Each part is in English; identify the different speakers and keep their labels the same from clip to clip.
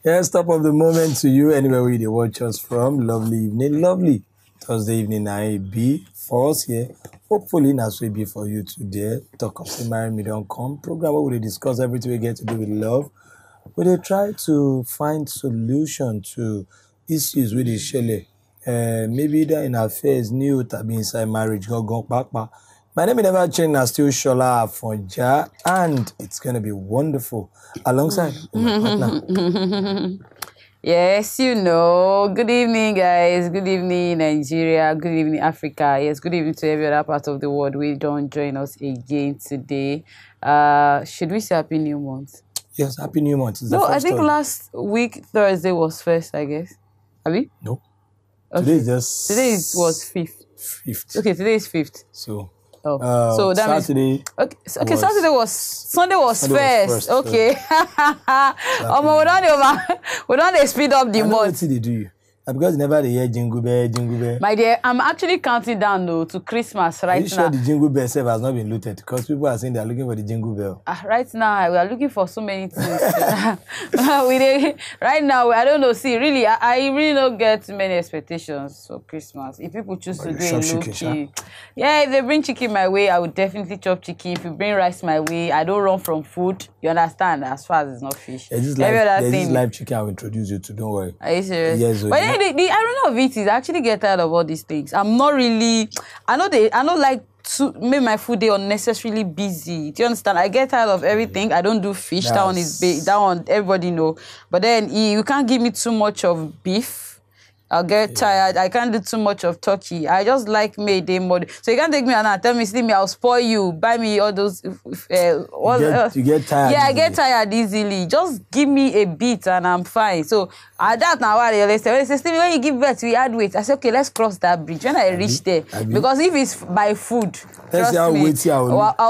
Speaker 1: Yes, top of the moment to you, anywhere where you watch us from. Lovely evening, lovely Thursday evening, 9B for us here. Hopefully, that's will be for you today. Talk of Say Marry Me Don't Come program where we discuss everything we get to do with love. We try to find solution to issues with the shele. Maybe that in affairs, new to be inside marriage, go back. My name is never change, I'm still Shola Afonja, and it's gonna be wonderful alongside my partner.
Speaker 2: Yes, you know. Good evening, guys. Good evening, Nigeria. Good evening, Africa. Yes, good evening to every other part of the world. We don't join us again today. Should we say Happy New Month?
Speaker 1: Yes, Happy New Month.
Speaker 2: No, I think last week Thursday was first, I guess. Abi?
Speaker 1: No.
Speaker 2: Okay.
Speaker 1: Today
Speaker 2: was 5th.
Speaker 1: 5th.
Speaker 2: Okay, today is 5th.
Speaker 1: So
Speaker 2: so that
Speaker 1: Saturday.
Speaker 2: Okay, Sunday was first. Okay. We don't speed up the month.
Speaker 1: What did they do you? Because never they hear jingle bell.
Speaker 2: My dear, I'm actually counting down though to Christmas right now. Are you
Speaker 1: sure the jingle bell itself has not been looted? Because people are saying they are looking for the jingle bell.
Speaker 2: Right now, we are looking for so many things. Right now, I don't know. See, really, I really don't get many expectations for Christmas. If people choose to do a low-key, yeah, if they bring chicken my way, I would definitely chop chicken. If you bring rice my way, I don't run from food. You understand? As far as it's not fish.
Speaker 1: There's this live chicken I will introduce you to. Don't worry.
Speaker 2: Are you serious?
Speaker 1: Yes.
Speaker 2: But the irony of it is I actually get tired of all these things. I'm not really. I don't like to make my food day unnecessarily busy. Do you understand? I get tired of everything. I don't do fish. That one is big. That one everybody know. But then you can't give me too much of beef. I'll get tired. I can't do too much of turkey. I just like Mayday mode. So you can't take me and tell me, see me, I'll spoil you. Buy me all those.
Speaker 1: You get tired.
Speaker 2: Yeah, I get tired easily. Just give me a bit and I'm fine. So at that now, they say, Stevie, when you give birth, we add weight. I say, okay, let's cross that bridge. When I reach there, because if it's by food, trust me, I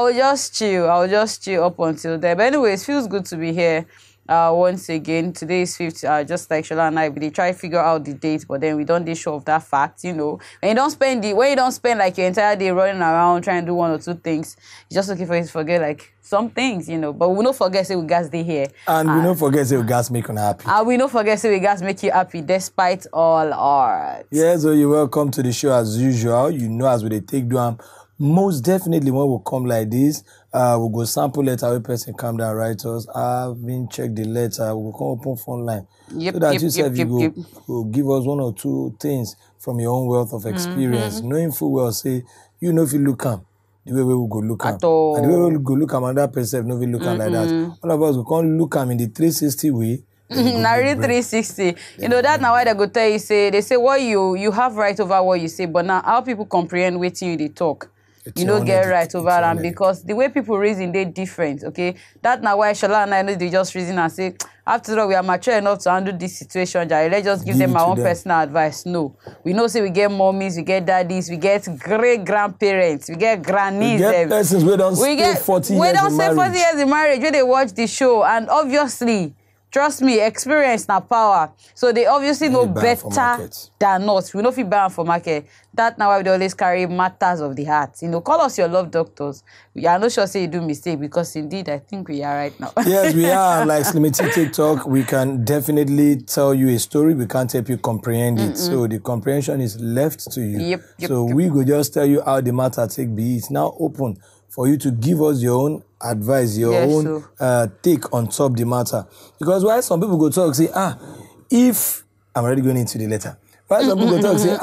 Speaker 2: will just chill. I will just chill up until there. But anyways, it feels good to be here. Once again, today is 5th, just like Shola and I, they try to figure out the date, but then we don't show of that fact, you know. When you don't spend like your entire day running around trying to do one or two things, it's just looking for you to forget like some things, you know. But we don't forget say we guys stay here.
Speaker 1: And we don't forget say we guys make you happy.
Speaker 2: And we don't forget say we guys make you happy despite all odds.
Speaker 1: Yeah, so you're welcome to the show as usual. You know, as we take down. Most definitely when we come like this, we'll go sample letter where person come down write us. I've been check the letter, we'll come open phone line. So that you go give us one or two things from your own wealth of experience. Knowing full well say, you know if you look am, the way we will go look am. And the way we go look am, another person no will look am like that. All of us will come look am in the 360 way.
Speaker 2: Now really 360. You know that now why they go tell you they say what you have right over what you say, but now how people comprehend what you they talk. You don't get right over them because the way people reason they different, okay? That now why Shola and I know they just reason and say, after all, we are mature enough to handle this situation, Jare. Let's just give them our own personal advice. No. We know say we get mommies, we get daddies, we get great-grandparents, we get grannies.
Speaker 1: We get persons we don't stay 40 years in marriage.
Speaker 2: We don't stay 40 years in marriage when they watch the show. And obviously, trust me, experience na power. So they obviously know better than us. We know if we buy for market. That now why we always carry matters of the heart. You know, call us your love doctors. We are not sure say you do mistake because indeed I think we are right now.
Speaker 1: Yes, we are. Like Slimity TikTok, we can definitely tell you a story. We can't help you comprehend it. So the comprehension is left to you. We go just tell you how the matter take be. It's now open for you to give us your own advice, your own take on top the matter. Because why some people go talk, say, if I'm already going into the letter. Why some people go talk, say,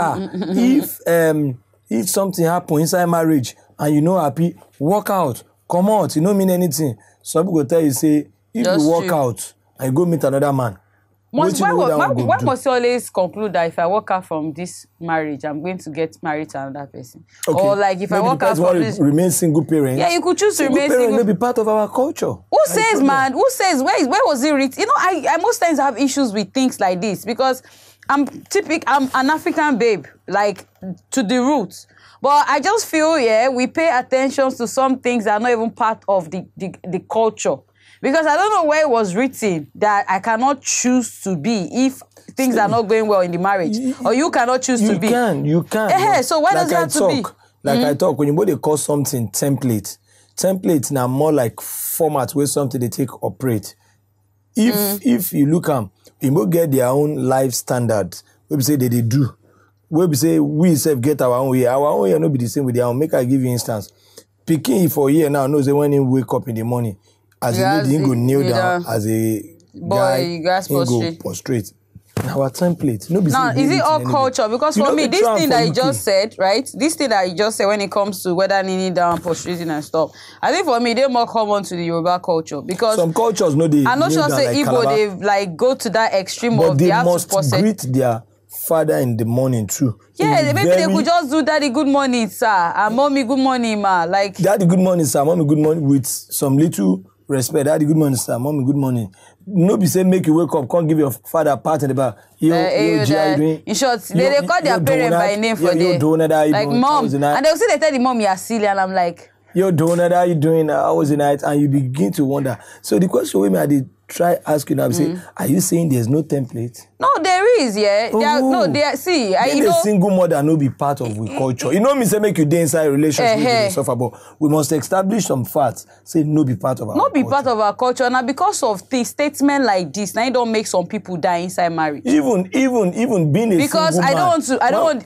Speaker 1: if something happen inside marriage and you know happy, walk out, come out, you don't mean anything. Some people go tell you, say, if you walk out and you go meet another man,
Speaker 2: why must you always conclude that if I walk out from this marriage, I'm going to get married to another person? Okay. Or like if I walk out from this...
Speaker 1: remain single parent.
Speaker 2: Yeah, you could choose to remain single.
Speaker 1: May be part of our culture.
Speaker 2: Who says, man? Who says? Where was it written? You know, I most times have issues with things like this because I'm an African babe, like to the roots. But I just feel, we pay attention to some things that are not even part of the culture. Because I don't know where it was written that I cannot choose to be if things are not going well in the marriage. Or you cannot choose to be.
Speaker 1: You can.
Speaker 2: So why does it have to be?
Speaker 1: I talk, when you call something template now more like format where something they take operate. if you look am, Igbo get their own life standards. We say they do. We say we self get our own way. Our own way no be the same with their own. Make I give you instance. Pikin for a year now knows that when he wake up in the morning, as a lady, he go kneel down. As a guy, he go prostrate. Our template. No,
Speaker 2: now, is it all culture? Because for me, this thing that you just said, right? This thing that you just said when it comes to whether kneeling down, prostrating and stuff, I think for me, they're more common to the Yoruba culture. Because
Speaker 1: some cultures know they.
Speaker 2: I'm not sure say like Igbo, they like go to that extreme
Speaker 1: but
Speaker 2: of
Speaker 1: they
Speaker 2: have
Speaker 1: must
Speaker 2: to
Speaker 1: greet their father in the morning too.
Speaker 2: Yeah, maybe they could just do daddy good morning, sir, and mommy good morning, ma. Like
Speaker 1: daddy good morning, sir, mommy good morning with some little respect. Daddy good morning, sir, mommy good morning. No be say make you wake up, can't give your father a pat in the back. How you doing?
Speaker 2: In short, they call their parent by name for them. Like mom, and they'll say they tell the mom you're silly, and I'm like,
Speaker 1: yo, donut, how you doing? How was the night? And you begin to wonder. So the question with me, I did try asking now, say, are you saying there's no template?
Speaker 2: No, there is, yeah. See,
Speaker 1: a single mother no be part of we culture. You know me say make you dey inside a relationship with suffer, but we must establish some facts. Say no be part of our culture.
Speaker 2: Not be part of our culture. Now because of the statement like this, now it don't make some people die inside marriage.
Speaker 1: Even being a
Speaker 2: because
Speaker 1: single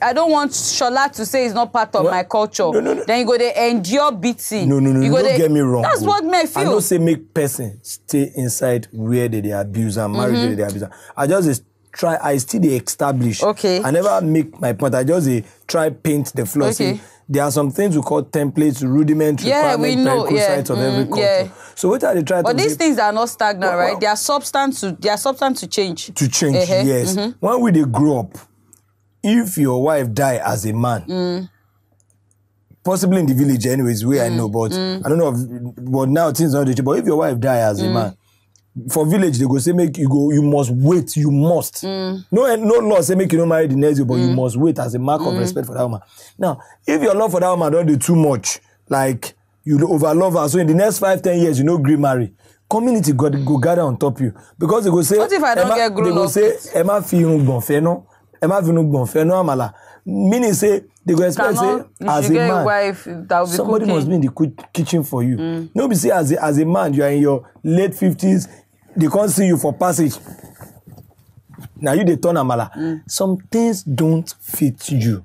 Speaker 2: I don't want Shola to say it's not part of my culture.
Speaker 1: No.
Speaker 2: Then you go to endure beating.
Speaker 1: No. Don't get me wrong.
Speaker 2: That's what me feel.
Speaker 1: I don't say make person stay inside where they abuse and marriage where they abuse. I still they establish.
Speaker 2: Okay.
Speaker 1: I never make my point. I just try paint the floor.
Speaker 2: Okay.
Speaker 1: There are some things we call templates, rudiments, requirements, of every culture.
Speaker 2: Yeah.
Speaker 1: So what are they trying to do?
Speaker 2: But these things are not stagnant, right? They are substance to change.
Speaker 1: To change, yes. When we they grow up, if your wife die as a man, possibly in the village anyways, where I know, but I don't know but now things are not the but if your wife die as a man, for village, they go say make you go. You must wait. You must. No law say make you don't marry the next year, but you must wait as a mark of respect for that woman. Now, if your love for that woman don't do too much, like you overlove her, so in the next 5-10 years you no agree marry, community go gather on top you because they go say.
Speaker 2: What if I don't get grown up?
Speaker 1: They go say Emma fi bonfeno, Emma fi bonfeno amala. Meaning say they go expect say as a man,
Speaker 2: wife, that will be
Speaker 1: somebody
Speaker 2: cooking.
Speaker 1: must be in the kitchen for you. No be say as a man you are in your late 50s. They can't see you for passage. Now you they turn amala. Some things don't fit you.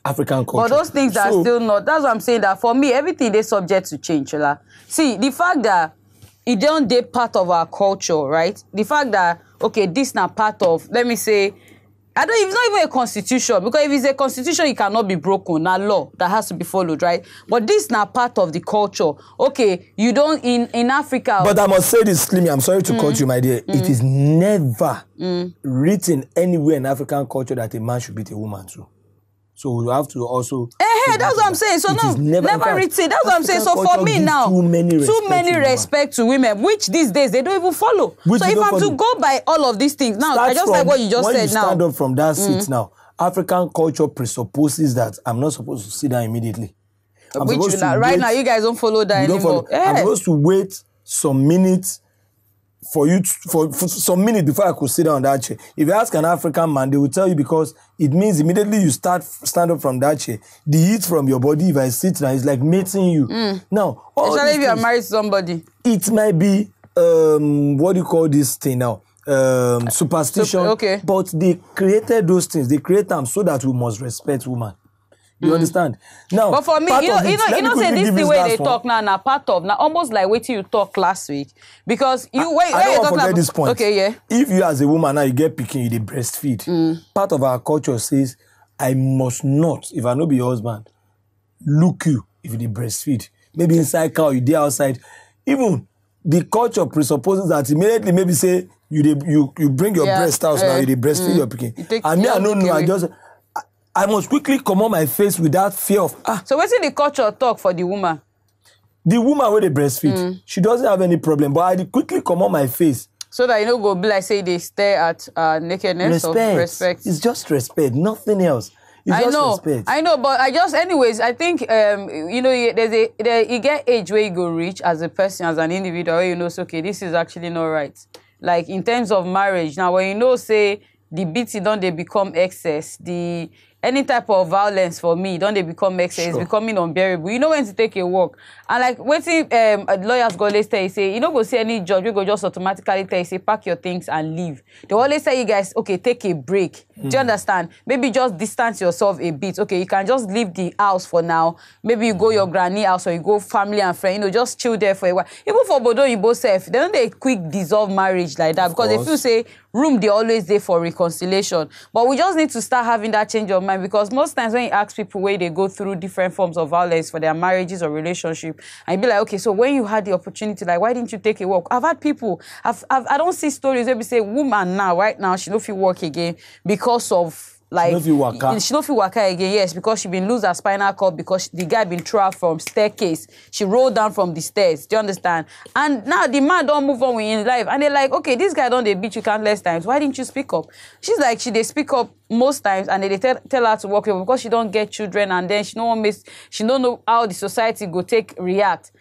Speaker 1: African culture.
Speaker 2: But those things are still not. That's what I'm saying. That for me, everything is subject to change. See, the fact that it don't be part of our culture, right? The fact that this not part of. Let me say. It's not even a constitution, because if it's a constitution, it cannot be broken. Now law that has to be followed, right? But this is not part of the culture. Okay, you don't in Africa.
Speaker 1: But I must say this, Slimy, I'm sorry to cut you, my dear. It is never written anywhere in African culture that a man should beat a woman too. So we have to also.
Speaker 2: That's what I'm saying. So never written. That's what I'm saying. So for me now, too many respect to women, which these days they don't even follow. So if I'm to go by all of these things now, I just like what you just said now.
Speaker 1: When you stand up from that seat now, African culture presupposes that I'm not supposed to sit down immediately.
Speaker 2: Right now, you guys don't follow that anymore.
Speaker 1: I'm supposed to wait some minutes for you for some minutes before I could sit down on that chair. If you ask an African man, they will tell you because it means immediately you stand up from that chair, the heat from your body, if I sit down, it's like mating you. Now,
Speaker 2: especially if you are married to somebody.
Speaker 1: It might be what do you call this thing now? Superstition. But they created those things. They create them so that we must respect women. You understand? Now,
Speaker 2: but for me, you know, say this the way they talk now, part of now, almost like waiting you talk last week, because you
Speaker 1: I don't forget this point.
Speaker 2: Okay, yeah.
Speaker 1: If you as a woman now you get picking, you dey breastfeed. Part of our culture says I must not, if I no be your husband, look you if you dey breastfeed. Maybe inside car, you dey outside. Even the culture presupposes that immediately maybe say you bring your breast out now, you dey breastfeed your picking. And me, I don't know. I must quickly come on my face without fear of
Speaker 2: So what's in the culture talk for the woman?
Speaker 1: The woman with the breastfeed, she doesn't have any problem, but I quickly come on my face.
Speaker 2: So that you know go be like say they stare at nakedness of respect.
Speaker 1: It's just respect, nothing else.
Speaker 2: I know, but anyways, I think you get age where you go reach as a person, as an individual, where you know, so, okay, this is actually not right. Like in terms of marriage, now when you know, say the beating don't they become excess, the any type of violence for me, don't they become excess? It's becoming unbearable. You know when to take a walk. And like waiting, lawyers go always tell you, say, you don't go see any judge, we go just automatically tell you, say, pack your things and leave. They always say you guys, okay, take a break. Do you understand? Maybe just distance yourself a bit. Okay, you can just leave the house for now. Maybe you go your granny house or you go family and friend, you know, just chill there for a while. Even for Bodo, you both self, they don't they quick dissolve marriage like that because they feel say room they always there for reconciliation. But we just need to start having that change of mind because most times when you ask people where they go through different forms of violence for their marriages or relationship, and you be like, okay, so when you had the opportunity, like, why didn't you take a walk? I've had people, I don't see stories where we say, woman now, right now, she don't feel work again because of like she don't feel waka again, yes, because she been lose her spinal cord because the guy been thrown from staircase. She rolled down from the stairs. Do you understand? And now the man don't move on with his life. And they're like, okay, this guy don't they beat you countless times. Why didn't you speak up? She's like, they speak up most times and they tell her to walk away because she don't get children and then she don't know how the society go react.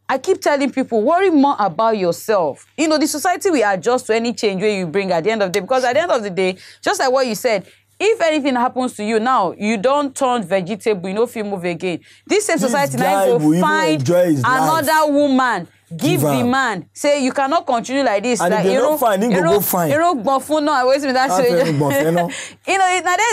Speaker 2: I keep telling people, worry more about yourself. You know, the society will adjust to any change where you bring at the end of the day. Because at the end of the day, just like what you said, if anything happens to you now, you don't turn vegetable, you know if you move again. This same society now will find another woman, give the man, say you cannot continue like this.
Speaker 1: And
Speaker 2: like,
Speaker 1: if they don't find, he go find.
Speaker 2: You know, now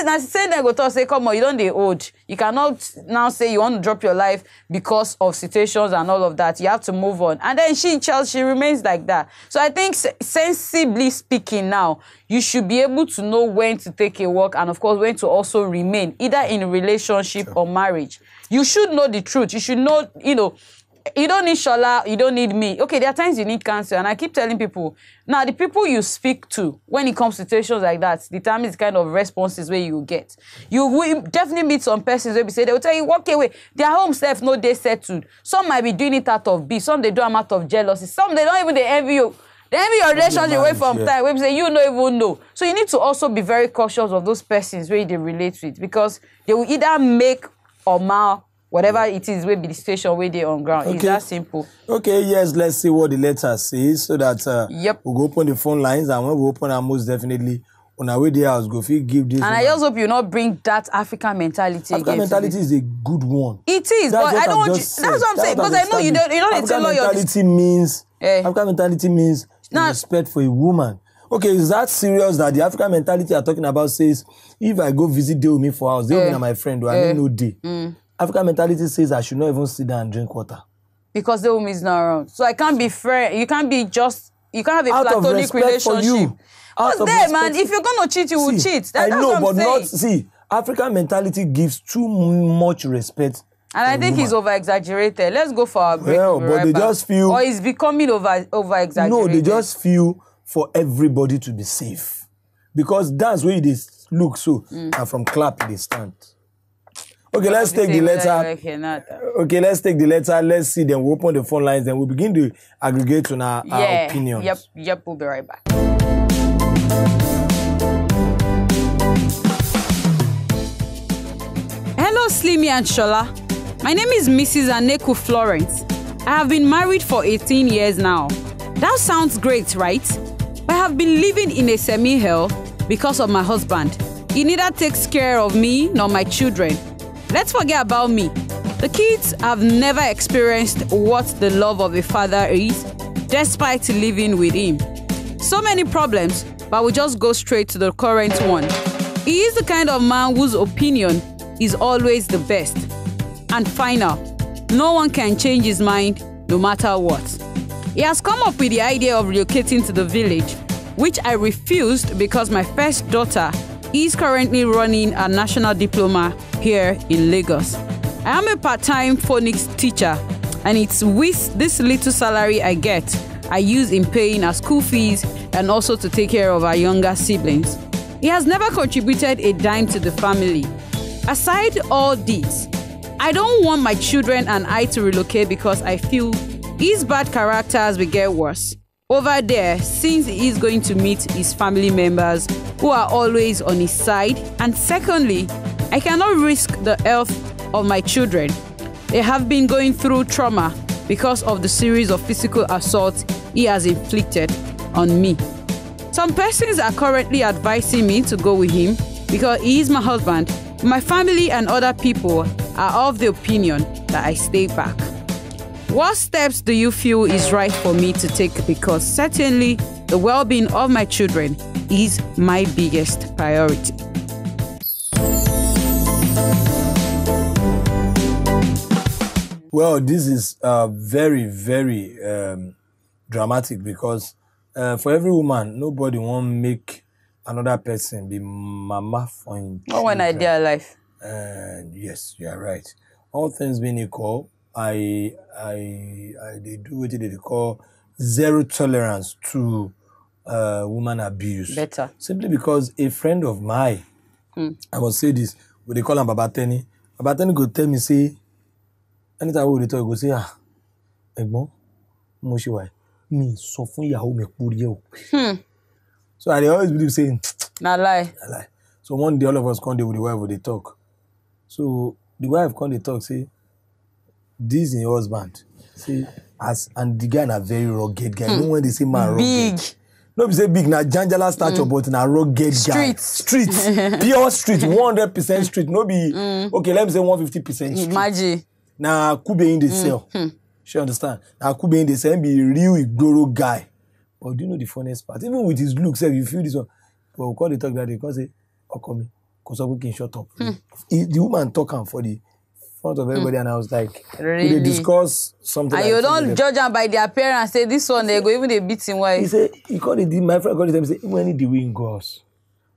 Speaker 2: that's saying they go to say, come on, you don't they old. You cannot now say you want to drop your life because of situations and all of that. You have to move on. And then she remains like that. So I think sensibly speaking now, you should be able to know when to take a walk and of course when to also remain, either in a relationship or marriage. You should know the truth. You should know, you know, you don't need Shola, you don't need me. Okay, there are times you need counsel, and I keep telling people, now the people you speak to, when it comes to situations like that, determines the kind of responses where you get. You will definitely meet some persons where they will tell you, walk away. Their home self, no, they settled. Some might be doing it out of beef, some they do them out of jealousy, some they don't even, they envy you. They envy your relationship away from time, where say you don't even know. So you need to also be very cautious of those persons where they relate with, because they will either make or mar whatever it is, will be the situation where they're on ground. Okay. It's that simple.
Speaker 1: Okay, yes, let's see what the letter says so that we'll go open the phone lines, and when we open our most definitely on our way there, I was going to give this. And
Speaker 2: I just hope you not bring that African mentality
Speaker 1: African mentality is a good one.
Speaker 2: It is, but I don't want you, that's what I'm saying, because I know you don't need to know your...
Speaker 1: African mentality means respect for a woman. Okay, is that serious that the African mentality you're talking about says, if I go visit Day with me for house, Day with my friend, I don't know Day. African mentality says I should not even sit down and drink water. Because the woman is not around. So I can't be friend. You can't have a platonic relationship. What's there, man? If you're going to cheat, you will cheat. That's what I'm saying. African mentality gives too much respect.
Speaker 2: And I think he's over-exaggerated. Let's go for our break.
Speaker 1: Well, but they just feel...
Speaker 2: Or he's becoming over-exaggerated.
Speaker 1: No, they just feel for everybody to be safe. Because that's where they look so. And from clap, they stand. Okay, let's take the letter. Okay, let's take the letter. Let's see. Then we'll open the phone lines. Then we'll begin to aggregate on our opinions.
Speaker 2: Yep. We'll be right back. Hello, Slimmy and Shola. My name is Mrs. Aneku Florence. I have been married for 18 years now. That sounds great, right? But I have been living in a semi-hell because of my husband. He neither takes care of me nor my children. Let's forget about me. The kids have never experienced what the love of a father is, despite living with him. So many problems, but we'll just go straight to the current one. He is the kind of man whose opinion is always the best. And final, no one can change his mind no matter what. He has come up with the idea of relocating to the village, which I refused because my first daughter is currently running a national diploma here in Lagos. I am a part-time phonics teacher, and it's with this little salary I get, I use in paying our school fees and also to take care of our younger siblings. He has never contributed a dime to the family. Aside all this, I don't want my children and I to relocate because I feel his bad characters will get worse over there, since he is going to meet his family members who are always on his side. And secondly, I cannot risk the health of my children. They have been going through trauma because of the series of physical assaults he has inflicted on me. Some persons are currently advising me to go with him because he is my husband My family and other people are of the opinion that I stay back. What steps do you feel is right for me to take? Because certainly the well-being of my children is my biggest priority.
Speaker 1: Well, this is very, very dramatic because for every woman, nobody won't make another person be mama for him.
Speaker 2: Not when I dare life.
Speaker 1: Yes, you are right. All things being equal, they do what they call zero tolerance to woman abuse.
Speaker 2: Better.
Speaker 1: Simply because a friend of mine, I will say this, what they call him Babateni. Babateni go tell me, say, anytime we talk, go say, Egbon, mo ṣe wà mi sọ fún ìyàwó mi pori o. So I always believe saying,
Speaker 2: na lie.
Speaker 1: So one day all of us come there with the wife, they talk. So the wife come they talk, say, this is your husband. Say, and the guy na very rugged guy. You know when they say man
Speaker 2: big.
Speaker 1: Rugged. No be say big, na janjala stature, but na rugged guy. Street. Pure street, 100% street. No be, okay, let me say 150% street.
Speaker 2: Imagine.
Speaker 1: Na Kube in the cell. She understand? Now Kube in the cell be a real Igboro guy. But do you know the funniest part? Even with his looks, you feel this one. But we call the talk that they can say, Okomi, because we can shut up. The woman talk for the front of everybody, and I was like,
Speaker 2: really?
Speaker 1: They discuss something.
Speaker 2: And
Speaker 1: like
Speaker 2: you don't judge them by their appearance. Say this one, they go even they beat him. Why?
Speaker 1: He said, my friend called him, say, when the win goes,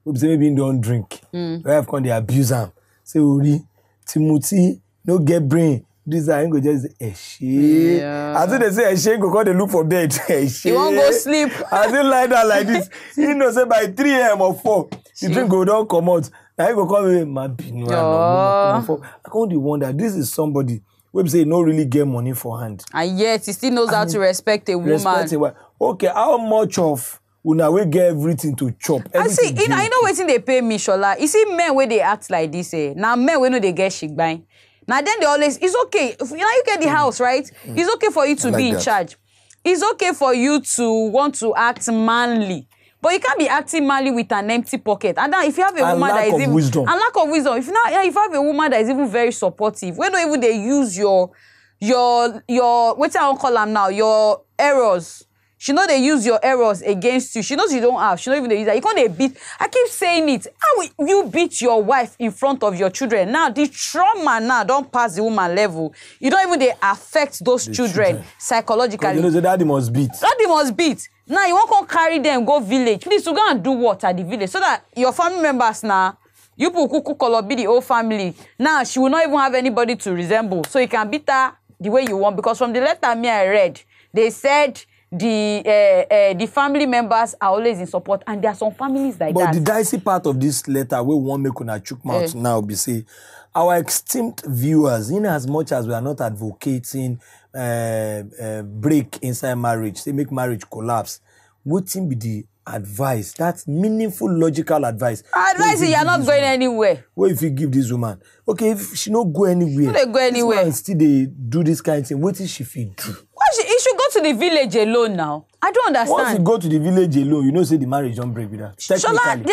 Speaker 1: we say maybe don't drink. We have come they abuse him. Say, Uri, Timothy, no get brain. This I ain't go just shit.
Speaker 2: Yeah.
Speaker 1: I think they say shit go call they look for bed.
Speaker 2: You won't go sleep.
Speaker 1: I didn't lie down like this. You know, say by 3 a.m. or 4, the drink go down come out. Now you go call me my binu. I can't wonder. This is somebody we say no really get money for hand.
Speaker 2: And yet he still knows how to respect a woman.
Speaker 1: Okay, how much of una we get everything to chop?
Speaker 2: I see, you know what they pay me, Shola. You see men where they act like this, Now men we know they get shikbang. Now then they always, it's okay. You get the house, right? It's okay for you to be in charge. It's okay for you to want to act manly. But you can't be acting manly with an empty pocket. And then if you have a woman that is even...
Speaker 1: wisdom.
Speaker 2: And lack of wisdom. If you have a woman that is even very supportive, when don't even they use your what I call them now, your errors. She know they use your errors against you. She knows you don't have. She don't even use that. You can't beat. I keep saying it. How will you beat your wife in front of your children? Now, the trauma now don't pass the woman level. You don't even they affect those children psychologically.
Speaker 1: You know, the daddy must beat.
Speaker 2: Daddy must beat. Now, you won't come carry them, go village. Please, you go and do what at the village? So that your family members now, you could be the whole family. Now, she will not even have anybody to resemble. So you can beat her the way you want. Because from the letter I read, they said... the family members are always in support, and there are some families like that.
Speaker 1: But the dicey part of this letter, we won't make una chook mouth now, be say, our esteemed viewers, in as much as we are not advocating break inside marriage, they make marriage collapse, what be the advice? That's meaningful, logical advice.
Speaker 2: Advice is you're not going anywhere.
Speaker 1: What if you give this woman? Okay, if she not go anywhere,
Speaker 2: they go anywhere.
Speaker 1: This man still they do this kind of thing. What is she fit do?
Speaker 2: He should go to the village alone now. I don't understand.
Speaker 1: Once you go to the village alone, you know, say the marriage don't break with that.
Speaker 2: Shola,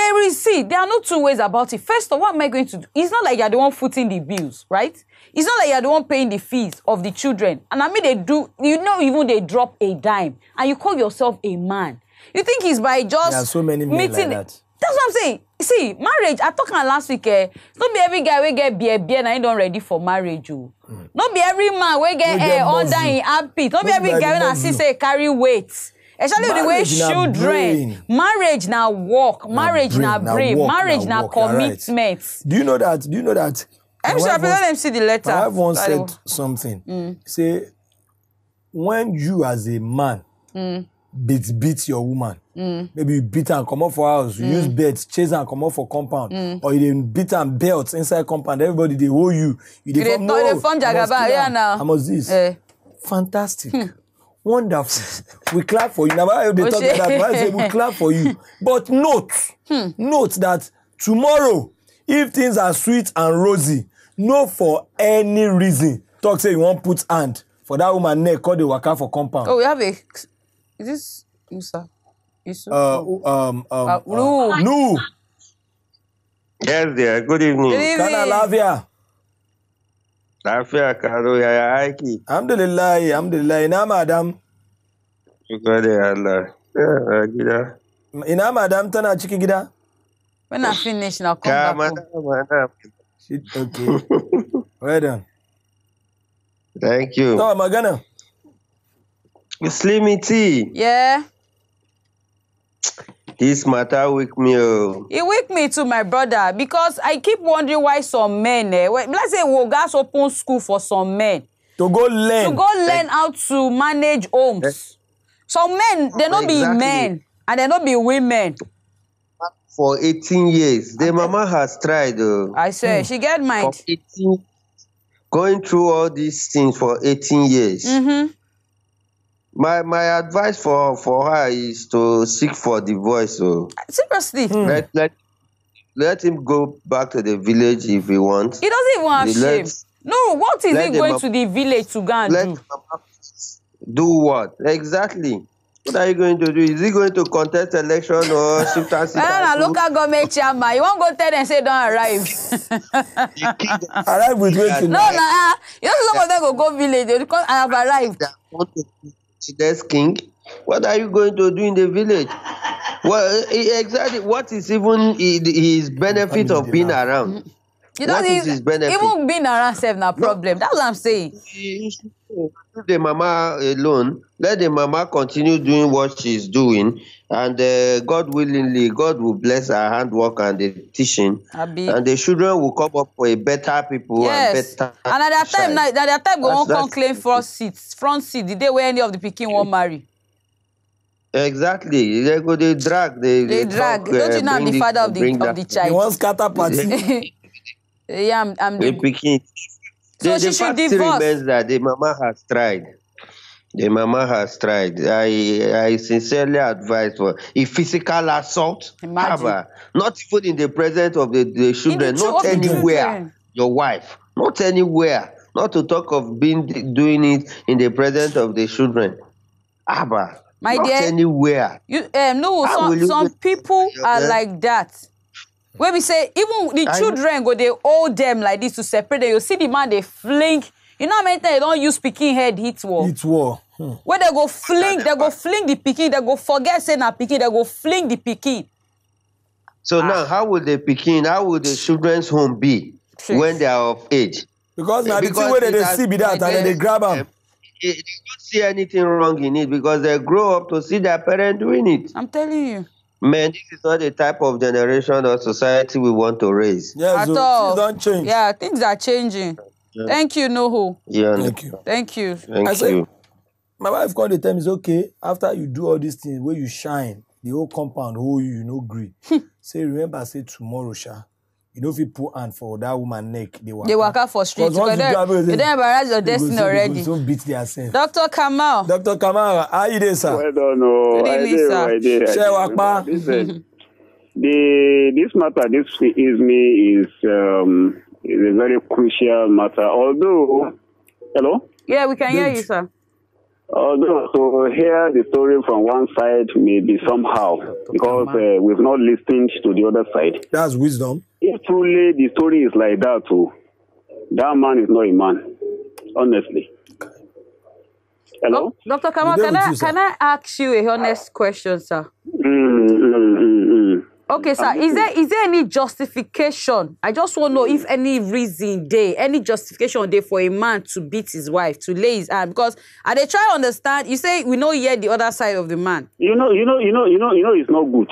Speaker 2: there are no two ways about it. First of all, what am I going to do? It's not like you're the one footing the bills, right? It's not like you're the one paying the fees of the children. And I mean, even they drop a dime. And you call yourself a man. You think it's by just
Speaker 1: there are so many men
Speaker 2: meeting...
Speaker 1: like that.
Speaker 2: That's what I'm saying. See, marriage, I talked last week, not be every guy will get beer and he don't ready for marriage. Not be every man will get under in armpit. Not be every guy will see say carry weight. Especially the way children. Marriage now work. Marriage now brave. Marriage now commitment.
Speaker 1: Right. Do you know that?
Speaker 2: Let them see the letter.
Speaker 1: I have once said something. Say, when you as a man beat your woman. Maybe you beat her and come up for house, you use beds, chase her and come up for compound, or you didn't beat her and belts inside compound, everybody they hold you. You form Jagaba, yeah now. How much this? Fantastic. Wonderful. We clap for you. Now they talk like that. I say we clap for you. But note that tomorrow, if things are sweet and rosy, no for any reason, talk say you won't put hand for that woman neck, call the waka for compound.
Speaker 2: Oh, we have a... Is this Musa?
Speaker 1: No.
Speaker 3: Yes, dear. Good evening.
Speaker 2: Good evening.
Speaker 1: Kana lafiya?
Speaker 3: Lafiya karo yaya aiki.
Speaker 1: Alhamdulillah. Ina madam?
Speaker 3: Shuka da Allah. Ya gida.
Speaker 1: Ina madam tana cikin gida?
Speaker 2: When I finish, now come
Speaker 3: Ya
Speaker 2: back home.
Speaker 3: madam.
Speaker 1: Okay. Well done.
Speaker 3: Thank you.
Speaker 1: No, magana.
Speaker 3: Slimmy T.
Speaker 2: Yeah.
Speaker 3: This matter wake me up.
Speaker 2: It wake me to my brother because I keep wondering why some men, let's say we'll guys open school for some men.
Speaker 1: To go learn.
Speaker 2: How to manage homes. Some men, they don't be men and they don't be women.
Speaker 3: For 18 years. The mama has tried.
Speaker 2: I swear, she get mind.
Speaker 3: For 18, going through all these things for 18 years.
Speaker 2: Mm-hmm.
Speaker 3: My advice for her is to seek for divorce.
Speaker 2: Seriously.
Speaker 3: Let him go back to the village if he wants.
Speaker 2: He doesn't even have shame. No, what is he going to the village to go and do?
Speaker 3: Do what? Exactly. What are you going to do? Is he going to contest election or shift and sit?
Speaker 2: Local government chairman. You won't go tell them say don't arrive.
Speaker 1: Arrive with waiting.
Speaker 2: No, you know some of them go village. They come, I have arrived.
Speaker 3: Today's king. What are you going to do in the village? Well, exactly. What is even his benefit of being around? What is his benefit?
Speaker 2: Even being around self na problem. That's what I'm saying.
Speaker 3: Leave the mama alone. Let the mama continue doing what she's doing, and God willingly, God will bless her handwork and the teaching, and the children will come up for a better people.
Speaker 2: Yes.
Speaker 3: And better.
Speaker 2: And at that time, go on come claim front seat. The day where any of the pikin won't marry.
Speaker 3: Exactly. They go. They drag. They drag.
Speaker 2: Don't you know I'm the father of the child?
Speaker 1: You want scatter party?
Speaker 2: Yeah, I'm the
Speaker 3: picking.
Speaker 2: So she should divorce.
Speaker 3: Remains that the mama has tried. The mama has tried. I sincerely advise for a physical assault. Imagine. Not even in the presence of the children. Not anywhere. Your wife. Not anywhere. Not to talk of doing it in the presence of the children. Abba.
Speaker 2: My
Speaker 3: not
Speaker 2: dear,
Speaker 3: anywhere.
Speaker 2: Some people are like that. When we say, even the children go, they hold them like this to separate them. You see the man, they fling. You know how many times they don't use picking head hit war?
Speaker 1: Hit war.
Speaker 2: Where they go fling the picking, they go forget saying a picking, they go fling the picking.
Speaker 3: So now, how will the children's home be when they are of age?
Speaker 1: Because now the thing where they see be that and then they grab them.
Speaker 3: They don't see anything wrong in it because they grow up to see their parents doing it.
Speaker 2: I'm telling you.
Speaker 3: Man, this is not the type of generation or society we want to raise.
Speaker 1: Yeah, so things don't change.
Speaker 2: Yeah, things are changing. Yeah. Thank you, Noho.
Speaker 3: Yeah.
Speaker 2: Thank you.
Speaker 3: Thank you.
Speaker 1: My wife called the time, it's okay. After you do all these things, where you shine, the whole compound, you no green. Say, remember, say tomorrow, Sha. You know if you put hand for that woman neck, they walk out for streets. Because they don't embarrass your destiny already. They don't beat themselves.
Speaker 2: Dr. Kamal,
Speaker 1: how you doing, sir?
Speaker 4: Well done, no.
Speaker 2: Good evening, sir.
Speaker 4: Listen, this matter, this is a very crucial matter. Although, hello?
Speaker 2: Yeah, we can hear you, sir.
Speaker 4: Although, so here the story from one side may be somehow, because we've not listened to the other side.
Speaker 1: That's wisdom.
Speaker 4: If truly the story is like that too, that man is not a man, honestly. Hello?
Speaker 2: Dr. Kamal, can I ask you a honest question, sir? Okay, sir. Is there any justification? I just want to know if any reason any justification there for a man to beat his wife, to lay his hand, because they try to understand. You say we know yet the other side of the man. You know,
Speaker 4: it's not good.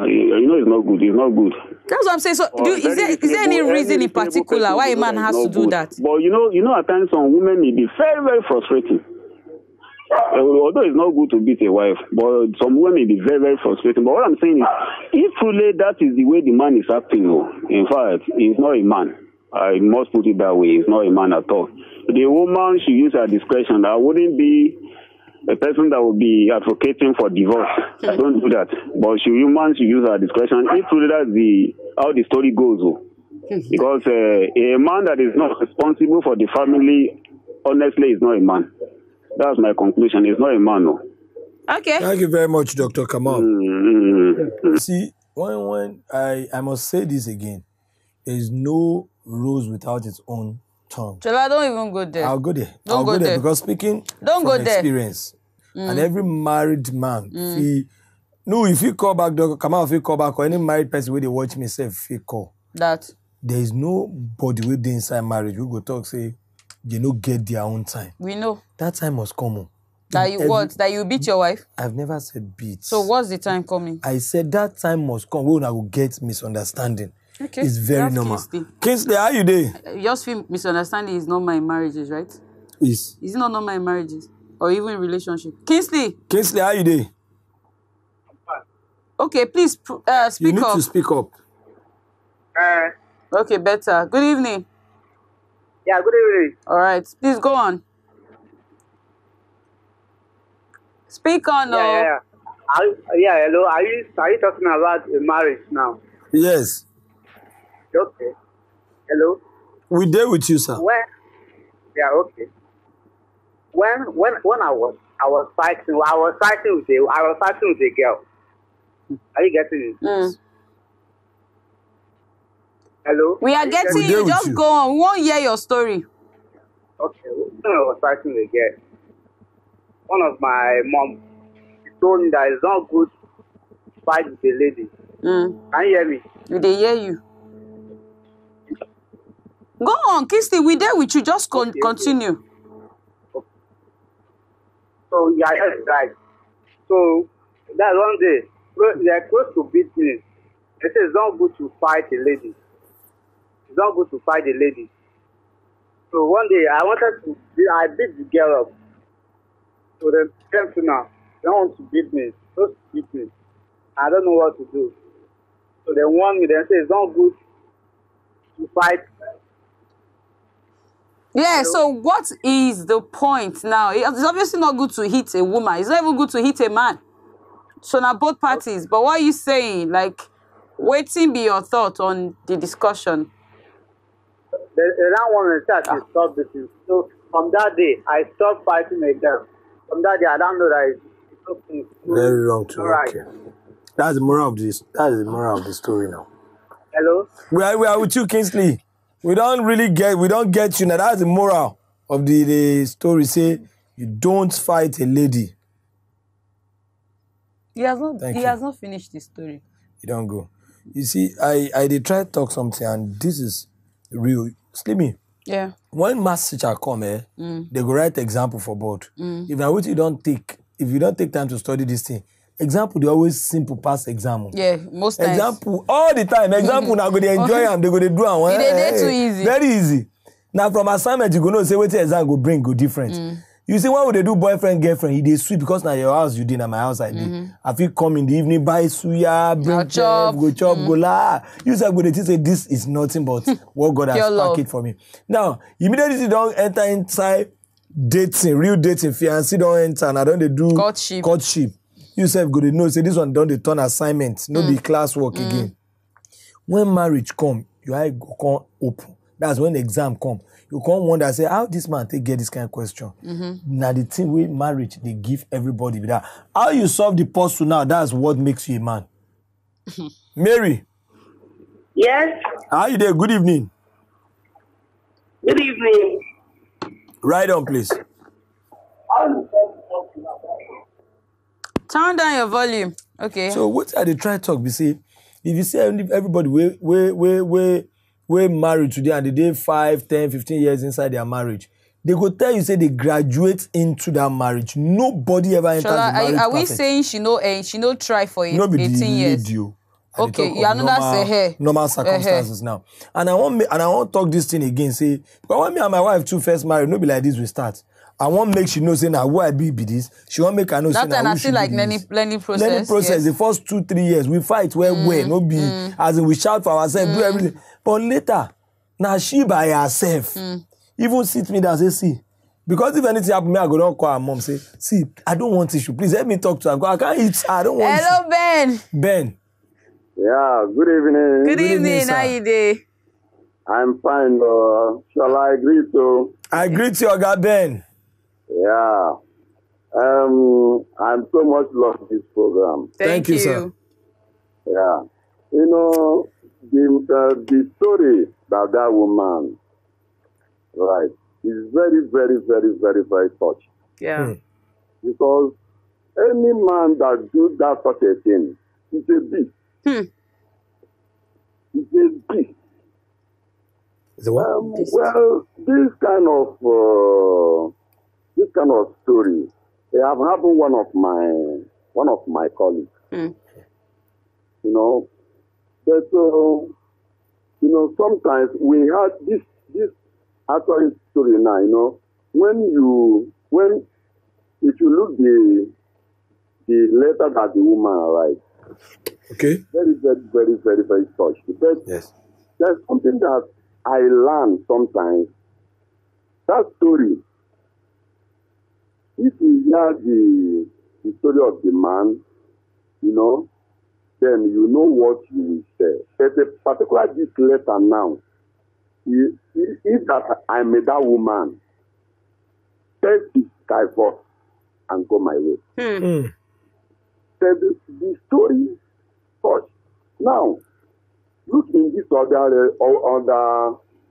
Speaker 4: It's not good. It's not good.
Speaker 2: That's what I'm saying. So, is there any reason in particular why a man has to do that?
Speaker 4: But you know, at times some women may be very, very frustrating. Although it's not good to beat a wife, but some women may be very, very frustrating. But what I'm saying is, if truly that is the way the man is acting, in fact, he's not a man. I must put it that way. He's not a man at all. The woman should use her discretion. I wouldn't be a person that would be advocating for divorce. Don't do that. But woman should use her discretion. If truly that's how the story goes, because a man that is not responsible for the family, honestly, is not a man. That's my conclusion. It's not a man, no.
Speaker 2: Okay.
Speaker 1: Thank you very much, Dr. Kamal. See, when I must say this again. There is no rose without its own thorn.
Speaker 2: Chola, don't even go there.
Speaker 1: I'll go there.
Speaker 2: Don't go there.
Speaker 1: Because speaking
Speaker 2: don't
Speaker 1: from
Speaker 2: go there.
Speaker 1: experience, and every married man, if you call back, come out, if you call back, or any married person where they watch me say, if you call.
Speaker 2: That.
Speaker 1: There is nobody with the inside marriage who go talk, say, they no get their own time.
Speaker 2: We know.
Speaker 1: That time must come.
Speaker 2: That you beat your wife?
Speaker 1: I've never said beat.
Speaker 2: So what's the time coming?
Speaker 1: I said that time must come when I will get misunderstanding.
Speaker 2: Okay.
Speaker 1: It's very normal. Kingsley, how you there?
Speaker 2: You just feel misunderstanding is normal in marriages, right?
Speaker 1: Is
Speaker 2: it not normal in marriages? Or even in relationship? Kingsley,
Speaker 1: how you there?
Speaker 2: Okay, please speak up.
Speaker 1: You need to speak up.
Speaker 2: Okay, better. Good evening.
Speaker 5: Yeah, good evening.
Speaker 2: All right. Please go on. Speak on.
Speaker 5: Yeah. Hello. Are you talking about a marriage now?
Speaker 1: Yes.
Speaker 5: Okay. Hello.
Speaker 1: We there with you, sir.
Speaker 5: Okay. When I was fighting with a girl. Are you getting it? Hello.
Speaker 2: We are getting you. Just go on. We won't hear your story.
Speaker 5: Okay. When I was fighting with a girl, one of my mom told me that it's not good to fight with a lady. Can you hear me?
Speaker 2: They hear you. Go on, Kingsley. We there with you. Just continue.
Speaker 5: Okay. So yeah, right. So that one day, they're close to beat me. They say it's not good to fight a lady. It's not good to fight a lady. So one day I beat the girl up. So they came to now. They want to beat me. Supposed to beat me. I don't know what to do. So they warn me. They say it's not good to fight.
Speaker 2: Yeah, so what is the point now? It's obviously not good to hit a woman. It's not even good to hit a man. So now both parties. But what are you saying? Like, waiting be your thought on the discussion.
Speaker 5: They don't want to stop this. So from that day, I stopped fighting again. From that day, I don't know that it's okay.
Speaker 1: Very wrong too.
Speaker 5: Right.
Speaker 1: Okay. That's the moral of this. That is the moral of the story now.
Speaker 5: Hello?
Speaker 1: We are with you, Kingsley. We don't get you now. That's the moral of the story. Say you don't fight a lady.
Speaker 2: He has not finished the story.
Speaker 1: You don't go. You see, I did try to talk something, and this is real. Slimmy.
Speaker 2: Yeah.
Speaker 1: When maths teacher come they go write example for board. If now what you don't take time to study this thing, example they always simple pass exam.
Speaker 2: Yeah, most times.
Speaker 1: Example all the time. Example now go they enjoy them, they go they do am.
Speaker 2: They too easy.
Speaker 1: Very easy. Now from assignment you go know say what the exam go bring go different. You see, when would they do boyfriend, girlfriend? He dey sweet because now your house you did, and my house I did. I feel come in the evening, buy suya, bring chop, go la. You say, go they say this is nothing but what God has packed it for me. Now, immediately you don't enter inside dating, real dating, fiancé don't enter, and I don't they do courtship. You say, go they know, say this one don't they turn assignment, no be class work again. When marriage come, your eye go come open. That's when the exam come. You can't wonder, say, how this man take get this kind of question? Now the thing with marriage, they give everybody with that. How you solve the puzzle now, that's what makes you a man. Mary.
Speaker 6: Yes?
Speaker 1: How you there? Good evening.
Speaker 6: Good evening.
Speaker 1: Right on, please.
Speaker 2: Turn down your volume. Okay.
Speaker 1: So what are they trying to talk? We say, if you say everybody we're married today and they did 5, 10, 15 years inside their marriage, they go tell you, say they graduate into that marriage. Nobody ever enters the marriage
Speaker 2: are we
Speaker 1: perfect.
Speaker 2: saying she no try for 18 years? Okay, you are not say her.
Speaker 1: Normal circumstances now. And I want to talk this thing again, say, but when me and my wife two first married, no be like this we start. I want make she know, say, now who I be this. She want make her know, say,
Speaker 2: now who she be
Speaker 1: like
Speaker 2: learning process.
Speaker 1: Learning process, yes. The first 2-3 years, we fight well, no be, as in we shout for ourselves, do everything. But later, now she by herself, even sit me down, say, see, because if anything happen, I go down call her mom, say, see, I don't want tissue, please help me talk to her, because I can't eat, I don't want
Speaker 2: Hello, Ben.
Speaker 1: Ben.
Speaker 7: Yeah, good evening.
Speaker 2: Good evening, how you doing?
Speaker 7: I'm fine, shall I greet you?
Speaker 1: I greet you, Oga Ben.
Speaker 7: Yeah. I'm so much love this program.
Speaker 2: Thank you,
Speaker 1: sir.
Speaker 7: Yeah. You know, the story that woman, right, is very, very, very, very, very touched.
Speaker 2: Yeah.
Speaker 7: Because any man that do that such a thing is a beast. It's a beast. Well, this kind of story, they have happened one of my colleagues. You know, but sometimes we had this actual story now. You know, if you look the letter that the woman writes,
Speaker 1: okay,
Speaker 7: very, very, very, very, very touched. But
Speaker 1: yes,
Speaker 7: there's something that I learn sometimes. That story, if you hear the story of the man, you know, then you know what you will say. There's a particular this letter now. If that I made that woman, take this guy first and go my way. The story first. Now, look in this other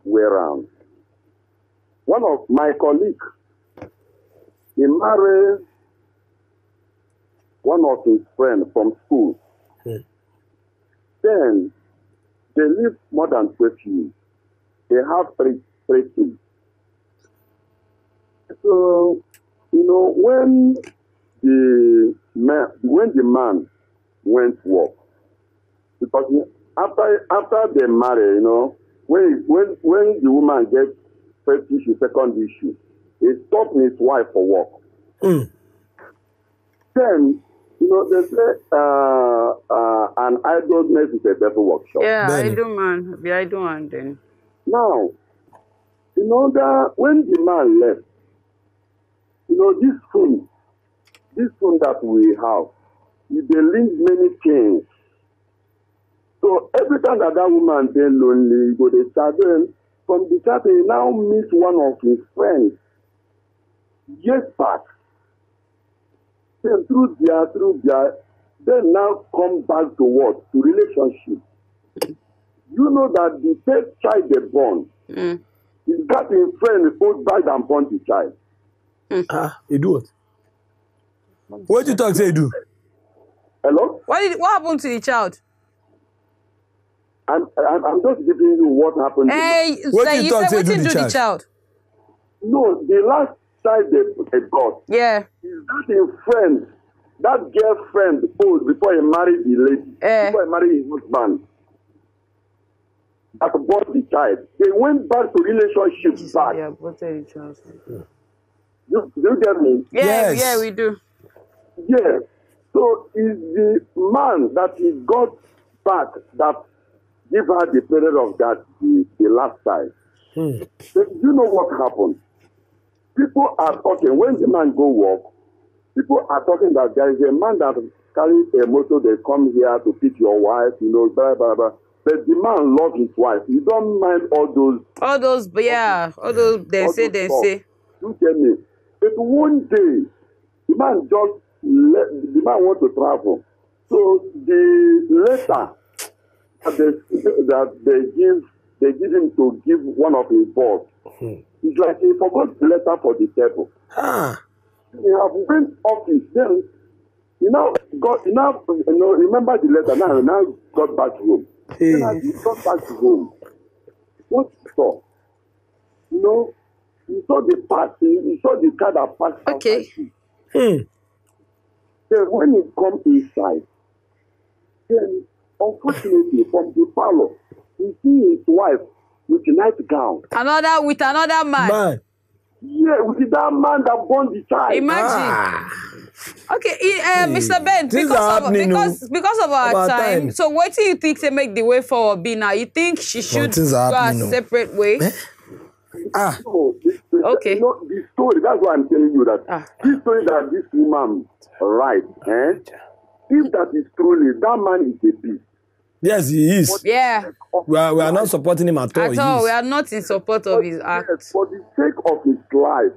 Speaker 7: way around. One of my colleagues, he married one of his friends from school. Then they live more than 12 years. They have three kids. So, you know, when the man went to work, because after they marry, you know, when the woman gets first issue, second issue, he stopped his wife for work. Then, you know, they say an idleness is a devil workshop.
Speaker 2: Yeah, idle man. The idle man then.
Speaker 7: Now, you know that when the man left, you know, this phone that we have, they link many things. So every time that woman is lonely, go to start from the start, he now meets one of his friends. Years back. Then through their, then now come back to what? To relationship. You know that the first child they born, is that his friend who died and born the child.
Speaker 1: He do what? What you talk say he do?
Speaker 7: Hello?
Speaker 2: What happened to the child?
Speaker 7: I'm just giving you what happened.
Speaker 2: Hey,
Speaker 1: what
Speaker 2: you said what did do the child?
Speaker 7: No, the last child they got.
Speaker 2: Yeah.
Speaker 7: Is that his friend, that girlfriend old before he married the lady, before he married his husband. That bought the child. They went back to relationship back.
Speaker 2: Yeah, bought the child.
Speaker 7: Do you get me?
Speaker 2: Yeah,
Speaker 1: yes.
Speaker 2: Yeah, we do.
Speaker 7: Yes. So is the man that he got back that give her the period of that the last child. So you know what happened? People are talking when the man go work. People are talking that there is a man that carries a motor. They come here to pick your wife. You know, blah blah blah. But the man loves his wife. He don't mind all those. They say. You get me? But one day, the man want to travel. So the letter that they give him to give one of his boss. It's like he forgot the letter for the table. He have went office then. Remember the letter now got back home. Then he got back to home. What he saw? You know, he saw the part. He saw the car that passed.
Speaker 2: Okay.
Speaker 7: Then when he come inside, then unfortunately from the parlor, he see his wife with a nightgown.
Speaker 2: With another man.
Speaker 7: Yeah, with that man that born the child.
Speaker 2: Imagine. Okay, Mr. Ben, because of our time. So what do you think to make the way forward be now? You think she should go a separate way?
Speaker 7: No,
Speaker 2: okay.
Speaker 7: You know, the story, that's why I'm telling you that this story that this woman writes, if that is truly, that man is a beast.
Speaker 1: Yes, he is.
Speaker 2: Yeah.
Speaker 1: We are not supporting him at all.
Speaker 2: At all. We are not in support of his act.
Speaker 7: Yes, for the sake of his life,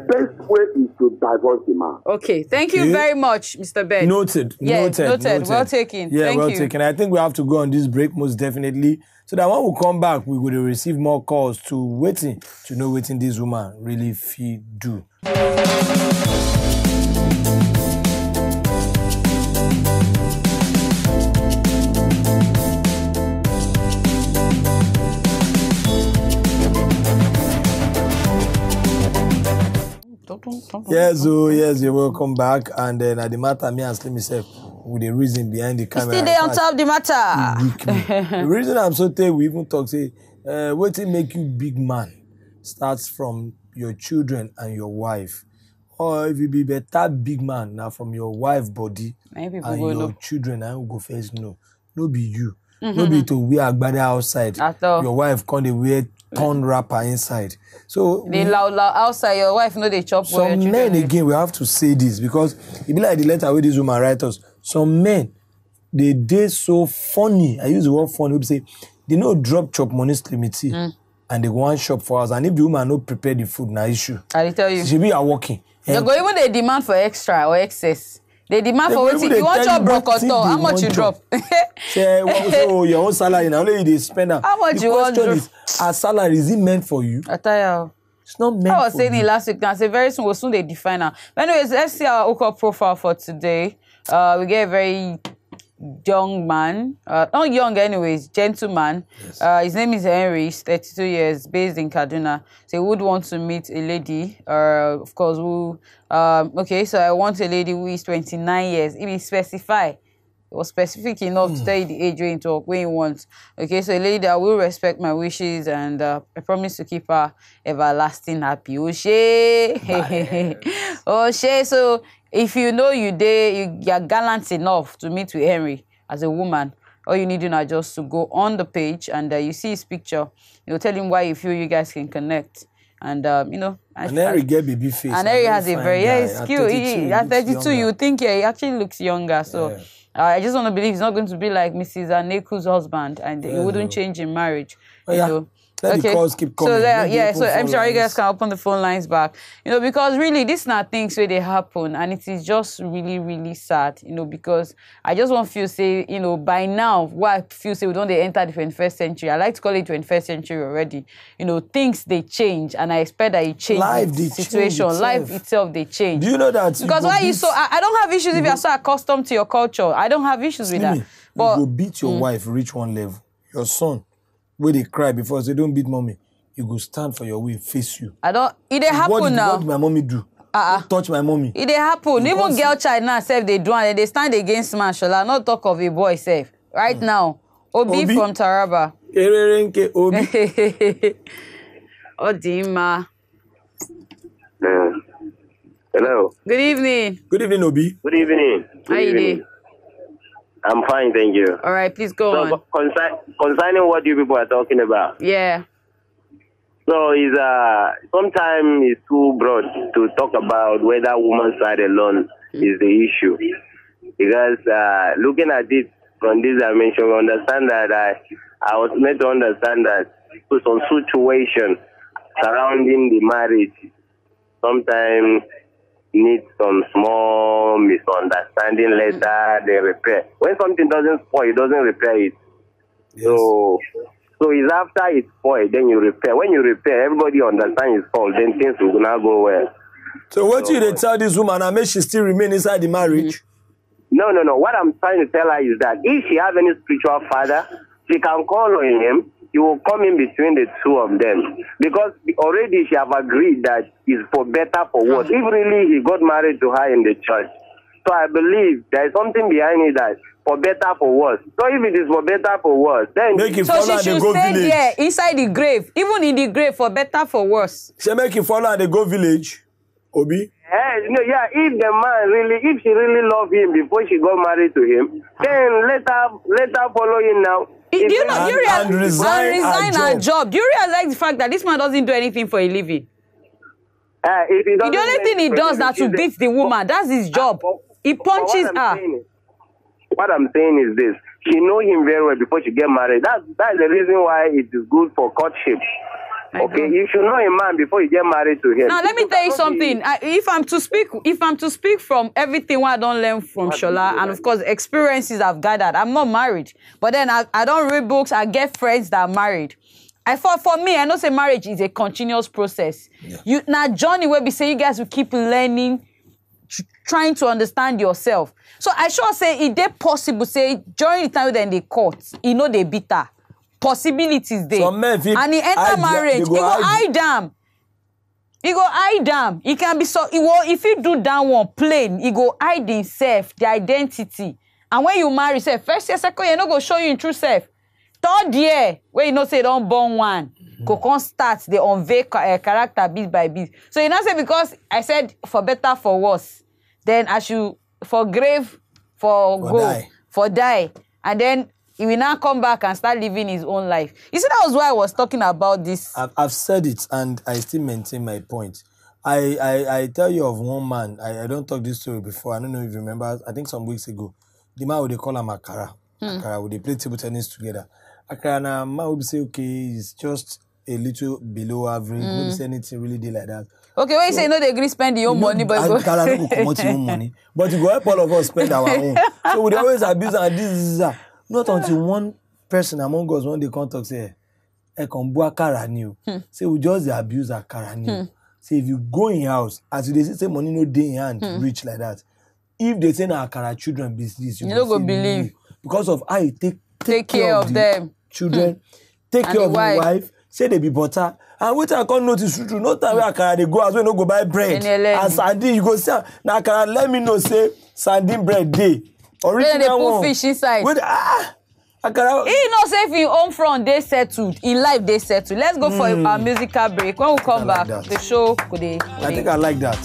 Speaker 7: best way is to divorce the man.
Speaker 2: Okay. Thank you very much, Mr. Ben.
Speaker 1: Noted.
Speaker 2: Yeah,
Speaker 1: noted.
Speaker 2: Well taken.
Speaker 1: Yeah,
Speaker 2: Thank
Speaker 1: well
Speaker 2: you.
Speaker 1: taken. I think we have to go on this break most definitely. So that when we come back, we will receive more calls to waiting to know waiting this woman really feel do. Yes, you're welcome back. And then at the matter, me and Slim myself with the reason behind the camera.
Speaker 2: Still there on top of the matter.
Speaker 1: The reason I'm so tired, we even talk, say, what will make you big man starts from your children and your wife. Or if you be better big man, now from your wife body and your children, I will go first. No be you. No be to wear agbada outside. Your wife can't wear torn wrapper inside. So
Speaker 2: they loud outside. Your wife know they chop.
Speaker 1: Some men again, we have to say this because it be like the letter where this woman write us. Some men, they so funny. I use the word funny. We say they no drop chop money limity and they go and shop for us. And if the woman no prepare the food, na issue.
Speaker 2: I tell you,
Speaker 1: she be a working.
Speaker 2: They go even they demand for extra or excess. They demand for what you want your brocoto. How much you drop?
Speaker 1: Say, so your own salary now only they spend.
Speaker 2: How much you want drop?
Speaker 1: Our salary is it meant for you?
Speaker 2: I tell you.
Speaker 1: It's not meant for you.
Speaker 2: I was saying it last week. I say very soon they define her. But anyways, let's see our Oko profile for today. We get a very young man, not young anyways, gentleman. Yes. His name is Henry, he's 32 years, based in Kaduna. So he would want to meet a lady, of course, who, okay, so I want a lady who is 29 years. If he specify, it was specific enough to tell you the age range or when you want. Okay, so a lady that will respect my wishes and I promise to keep her everlasting happy. Oshe. Oshe, so if you know you're gallant enough to meet with Henry as a woman, all you need to know just to go on the page and you see his picture. You'll tell him why you feel you guys can connect. And, and
Speaker 1: Henry get baby face.
Speaker 2: And Henry has a very, he's cute. At 32, you think, he actually looks younger. So I just want to believe he's not going to be like Mrs. Aneku's husband and he wouldn't change in marriage.
Speaker 1: Let the calls keep coming.
Speaker 2: So I'm sure you guys can open the phone lines back. Because really, these are things where they happen, and it is just really, really sad, because I just want to feel say, by now, what I feel say we don't enter the 21st century. I like to call it 21st century already. Things, they change, and I expect that it changes the situation. Life itself, they change.
Speaker 1: Do you know that?
Speaker 2: Because why you so, I don't have issues if you're so accustomed to your culture. I don't have issues with that.
Speaker 1: But you go beat your wife, reach one level. Your son, where they cry before they don't beat mommy, you go stand for your way, face you.
Speaker 2: It happen now.
Speaker 1: What did my mommy do? Touch my mommy.
Speaker 2: It happen. Even girl child now self they do and they stand against man. Shall not talk of a boy self. Right now, Obi from Taraba.
Speaker 1: Obi.
Speaker 2: Odima.
Speaker 8: Hello.
Speaker 2: Good evening.
Speaker 1: Good evening, Obi.
Speaker 8: Good evening.
Speaker 2: How you doing?
Speaker 8: I'm fine, thank you.
Speaker 2: All right, please go on.
Speaker 8: Concerning what you people are talking about.
Speaker 2: Yeah.
Speaker 8: So sometimes it's too broad to talk about whether woman's side alone is the issue. Because looking at it from this dimension, we understand that I was meant to understand that some situation surrounding the marriage sometimes need some small misunderstanding later, they repair. When something doesn't spoil, it doesn't repair it. Yes. So it's after it's spoiled, then you repair. When you repair, everybody understands it's fault, then things will not go well.
Speaker 1: So what you they tell this woman, I mean she still remain inside the marriage?
Speaker 8: No. What I'm trying to tell her is that if she has any spiritual father, she can call on him. He will come in between the two of them. Because already she have agreed that it's for better, for worse. If really he got married to her in the church. So I believe there is something behind it that for better, for worse. So if it is for better, for worse, then...
Speaker 2: So she should stay there, inside the grave. Even in the grave, for better, for worse.
Speaker 1: She make him follow and they go village, Obi?
Speaker 8: If the man really, if she really loved him before she got married to him, then let her follow him now.
Speaker 2: Do you know? And resign her job. Do you realize the fact that this man doesn't do anything for a living? The only thing he does is to beat the woman. That's his job. He punches her.
Speaker 8: What I'm saying is this: she know him very well before she get married. That's the reason why it is good for courtship. Okay, you should know a man before you get married to him.
Speaker 2: Now let me tell you something. If I'm to speak from everything I don't learn from Shola, and of course experiences I've gathered. I'm not married, but then I don't read books. I get friends that are married. For me, I know say marriage is a continuous process. Yeah. Now Johnny will be saying you guys will keep learning, trying to understand yourself. So I sure say it they possible say during the time when they court, you know they bitter. Possibilities there. And he enter marriage, he go hide them. He go hide them. He can be so if he do that one plain, he go hide himself, the identity. And when you marry, say first year, second year, no go show you in true self. Third year, where you know say don't born one, go con start the unveil character bit by bit. So you know say because I said for better for worse, then I should for grave, for die, and then he will now come back and start living his own life. You see, that was why I was talking about this.
Speaker 1: I've said it, and I still maintain my point. I tell you of one man. I don't talk this story before. I don't know if you remember. I think some weeks ago, the man would they call him Akara. Akara would they play table tennis together. Akara na man would say, okay, he's just a little below average. Maybe say anything really did like that.
Speaker 2: Okay, when you say no, they agree spend your own money, but
Speaker 1: Akara no go come out your own money, but you go help all of us spend our own. So we always abuse and this is that. Not until one person among us one day come talk say, "I can buy Akara new." Say we just abuse Akara new. Say if you go in house, as they say money no day in hand rich like that. If they say na Akara children business, you
Speaker 2: don't go believe
Speaker 1: no. Because of how you take care of
Speaker 2: them.
Speaker 1: Children, take care of your wife. Say they be butter. And wait I can't notice true. No time where Akara they go as we no go buy bread. And sardine you go say na Akara let me know say sardine bread day.
Speaker 2: Original they put one. Fish inside. Wait, Akara. He know say if in home front they settled, in life they settled. Let's go for a musical break. When we come back, the show could
Speaker 1: I think I like that.